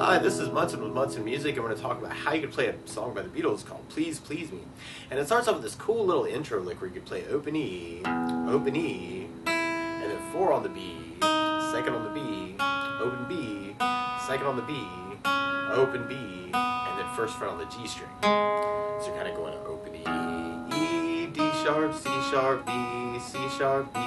Hi, this is Munson with Munson Music, and we're going to talk about how you can play a song by the Beatles called Please Please Me. And it starts off with this cool little intro lick where you can play open E, and then 4 on the B, 2nd on the B, open B, 2nd on the B, open B, and then 1st fret on the G string. So you're kind of going to open E, D sharp, C sharp, B, C sharp, B,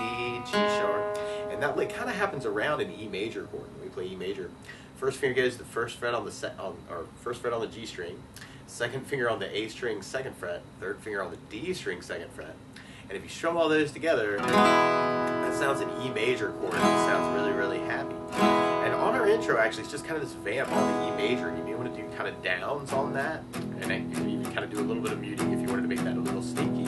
G sharp. And that lick kind of happens around an E major chord when we play E major. First finger goes to the 1st fret on the 1st fret on the G string, 2nd finger on the A string 2nd fret, 3rd finger on the D string 2nd fret. And if you strum all those together, that sounds an E major chord, and it sounds really, really happy. And on our intro, actually, it's just kind of this vamp on the E major. You may want to do kind of downs on that, and then you can even kind of do a little bit of muting if you wanted to make that a little sneaky.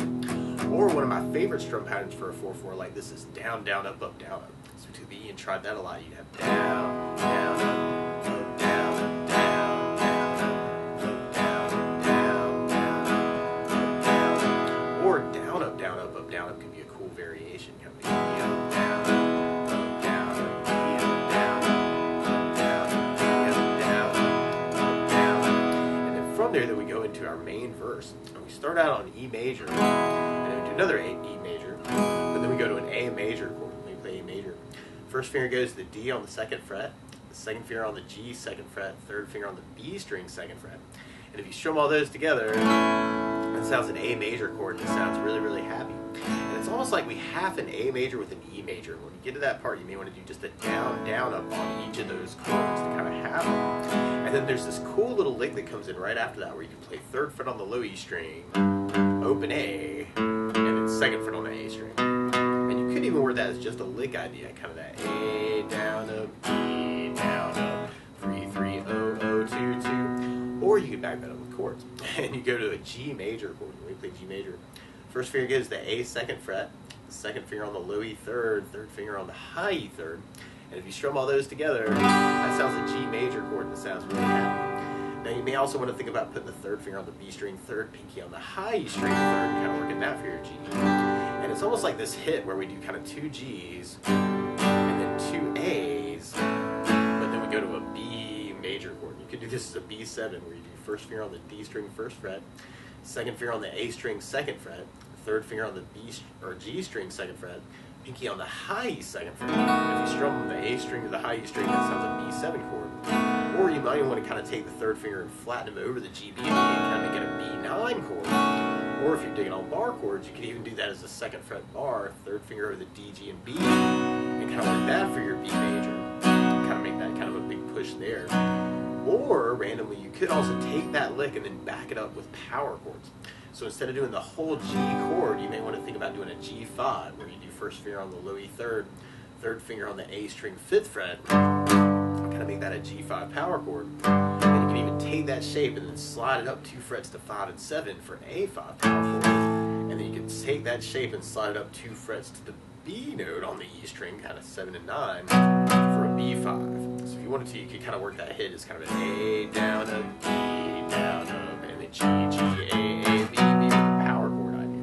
Or one of my favorite strum patterns for a 4/4 like this is down, down, up, up, down, up. So to the E and tried that a lot, you'd have down, down, up. Down up could be a cool variation. Kind of down, down, up, down, up, down, down, down. And then from there, we go into our main verse. And we start out on E major, and then we do another E major, and then we go to an A major chord. We play A major. First finger goes to the D on the 2nd fret, the 2nd finger on the G 2nd fret, 3rd finger on the B string 2nd fret. And if you strum all those together, it sounds an A major chord, and it sounds really, really happy. And it's almost like we half an A major with an E major. When you get to that part, you may want to do just a down, down, up on each of those chords to kind of half them. And then there's this cool little lick that comes in right after that where you can play 3rd fret on the low E string, open A, and then 2nd fret on the A string. And you could even word that as just a lick idea, kind of that A, down, up, E, down, up, 3, 3, 0, 0, 2, 2. Or you could back that up with chords. And you go to a G major chord. When we play G major, first finger goes to the A 2nd fret, the 2nd finger on the low E 3rd, 3rd finger on the high E 3rd. And if you strum all those together, that sounds a G major chord, and it sounds really happy. Now you may also want to think about putting the 3rd finger on the B string 3rd, pinky on the high E string 3rd, and kind of working that for your G. And it's almost like this hit where we do kind of 2 Gs, and then 2 As, but then we go to a B major chord. You could do this as a B7 where you do 1st finger on the D string 1st fret, 2nd finger on the A string 2nd fret, 3rd finger on the G string 2nd fret, pinky on the high E 2nd fret. If you strum from the A string to the high E string, that sounds a B7 chord. Or you might even want to kind of take the 3rd finger and flatten them over the G, B, and kind of make it a B9 chord. Or if you're digging on bar chords, you could even do that as a 2nd fret bar, 3rd finger over the D, G, and B, and kind of work that for your B major. Kind of make that kind of a big push there. Or, randomly, you could also take that lick and then back it up with power chords. So instead of doing the whole G chord, you may want to think about doing a G5, where you do 1st finger on the low E 3rd, 3rd finger on the A string 5th fret, kind of make that a G5 power chord. And you can even take that shape and then slide it up 2 frets to 5 and 7 for an A5 power chord. And then you can take that shape and slide it up 2 frets to the B note on the E string, kind of 7 and 9, for a B5. So if you wanted to, you could kind of work that hit as kind of an A, down, up, B, down, up, and then G, G, A, B, with a power chord idea.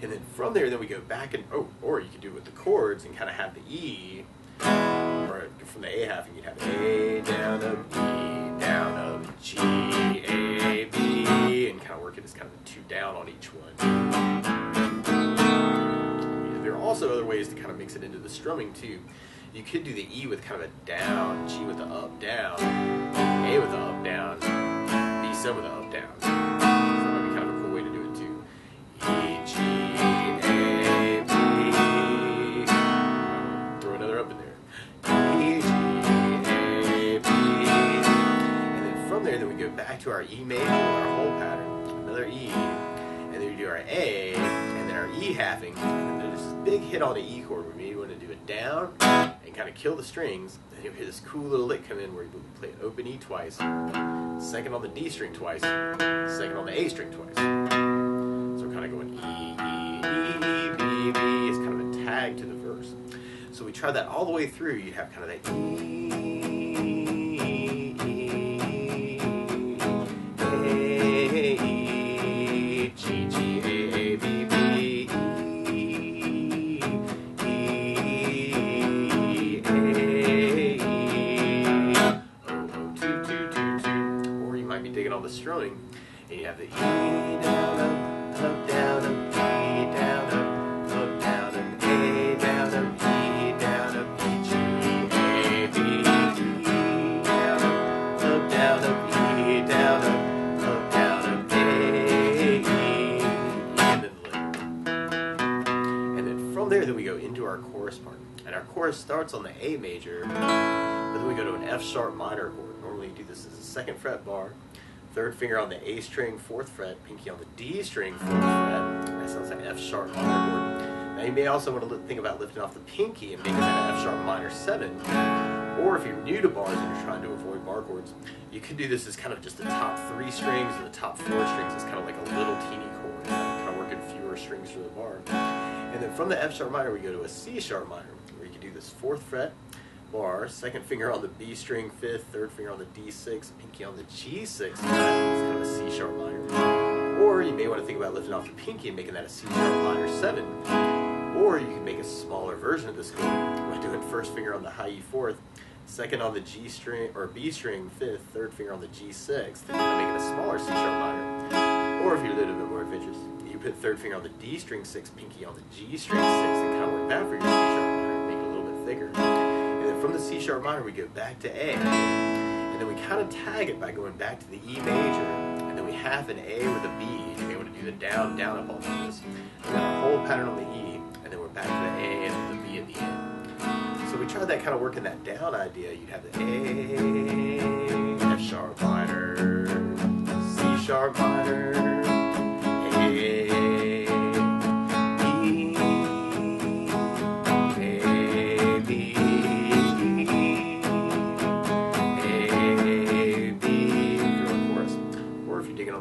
And then from there, then we go back and, or you could do it with the chords and kind of have the E, or from the A half, and you'd have A, down, up, E, down, up, G, A, B, and kind of work it as kind of a 2 down on each one. There are also other ways to kind of mix it into the strumming too. You could do the E with kind of a down, G with the up, down, A with the up, down, B7 with the up, down. So that might be kind of a cool way to do it too. E, G, A, B. Throw another up in there. E, G, A, B. And then from there, then we go back to our E major with our whole pattern. Another E. And and then we do our A, and then our E halving, and then there's this big hit on the E chord where maybe we want to do it down and kind of kill the strings, and you'll hear this cool little lick come in where you play open E twice, second on the D string twice, second on the A string twice. So we're kind of going E, E, E, E, B, B. It's kind of a tag to the verse. So we try that all the way through. You have kind of that E, all the strumming, and you have the E down, up, down, up, E down, up, down, up, A down, up, E down, up, E, G, A, B, E down, up, down, up, E down, up, down, up, A, E, and then the lick. And then from there, then we go into our chorus part, and our chorus starts on the A major, but then we go to an F sharp minor chord. Normally, you do this as a 2nd fret bar. Third finger on the A string, 4th fret, pinky on the D string, 4th fret. That sounds like F sharp minor chord. Now you may also want to think about lifting off the pinky and making that an F sharp minor 7. Or if you're new to bars and you're trying to avoid bar chords, you could do this as kind of just the top 3 strings and the top 4 strings as kind of like a little teeny chord, kind of working fewer strings for the bar. And then from the F sharp minor, we go to a C sharp minor, where you can do this 4th fret bar, 2nd finger on the B string 5th, 3rd finger on the D6, pinky on the G6. It's kind of a C sharp minor. Or you may want to think about lifting off the pinky and making that a C sharp minor 7. Or you can make a smaller version of this chord by doing 1st finger on the high E 4th, 2nd on the G string or B string 5th, 3rd finger on the G6, then kind of making a smaller C sharp minor. Or if you're a little bit more adventurous, you put 3rd finger on the D string 6, pinky on the G string 6, and kind of work that for your C sharp minor, make it a little bit thicker. From the C sharp minor, we go back to A, and then we kind of tag it by going back to the E major, and then we have an A with a B. You may want to do the down, down up on this. We got our whole pattern on the E, and then we're back to the A and the B at the end. So we tried that kind of working that down idea. You'd have the A, F sharp minor, C sharp minor, A,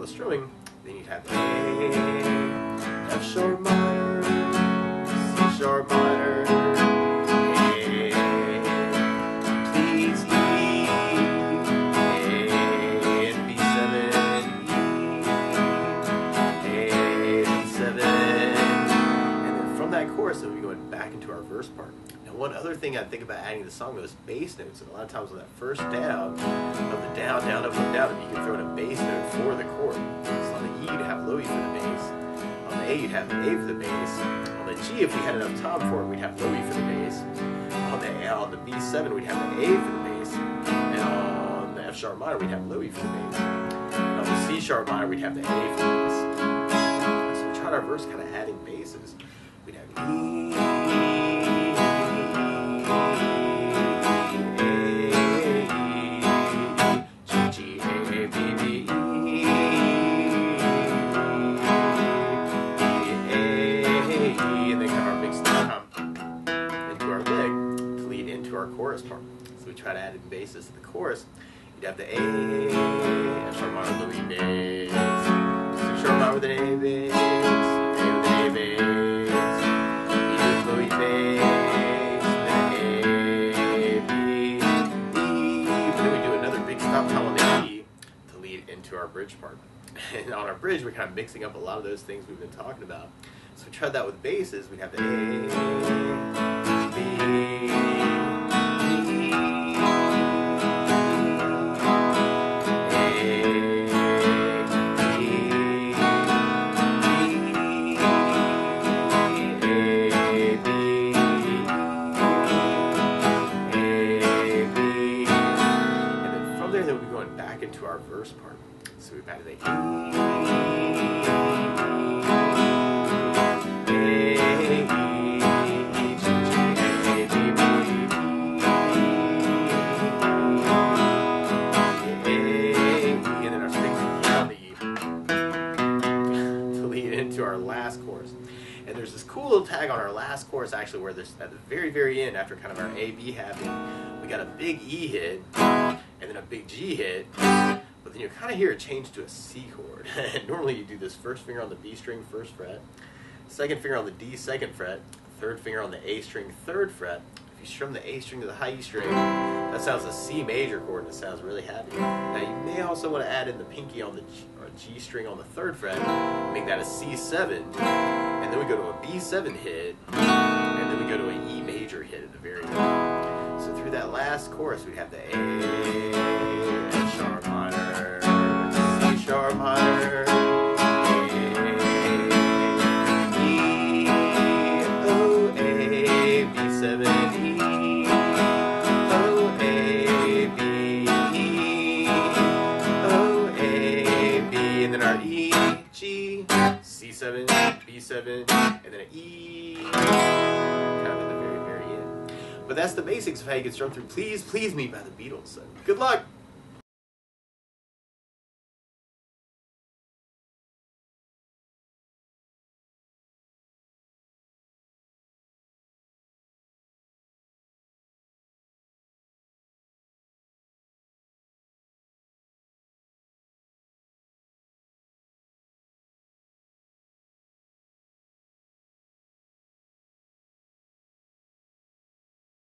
strumming, then you'd have A, F sharp minor, C sharp minor, A, please E, and B7, E, A, B7, and then from that chorus, then we'll be going back into our verse part. Now, one other thing I think about adding to the song though is bass notes, and a lot of times on that first down, of the down, down, up, down, you can throw in a bass note for the chord. So on the E, you'd have low E for the bass. On the A, you'd have A for the bass. On the G, if we had enough time for it, we'd have low E for the bass. On the B7, we'd have the A for the bass. And on the F sharp minor, we'd have low E for the bass. And on the C sharp minor, we'd have the A for the bass. So we tried our verse kind of adding basses. We'd have E, chorus part. So we try to add in basses to the chorus. You'd have the A, F sharp minor with an E bass, C sharp minor with an A bass, A with an A bass, E with low E bass, then A, B, E, but then we do another big stop time on the E to lead into our bridge part. And on our bridge, we're kind of mixing up a lot of those things we've been talking about. So we tried that with basses. We'd have the A, B, into our verse part. So we've added the E, there's this cool little tag on our last chorus, actually, where there's at the very, very end, after kind of our A, B happening, we got a big E hit, and then a big G hit, but then you kind of hear it change to a C chord. Normally you do this first finger on the B string, first fret, second finger on the D, second fret, third finger on the A string, third fret. If you strum the A string to the high E string, that sounds a C major chord, and it sounds really happy. Now you may also want to add in the pinky on the G string on the third fret, make that a C7, and then we go to a B7 hit, and then we go to an E major hit at the very end. So through that last chorus, we'd have the A, F sharp minor, C sharp minor, C7, B7, and then an E, kind of at the very, very end. But that's the basics of how you can strum through Please Please Me by the Beatles. So good luck!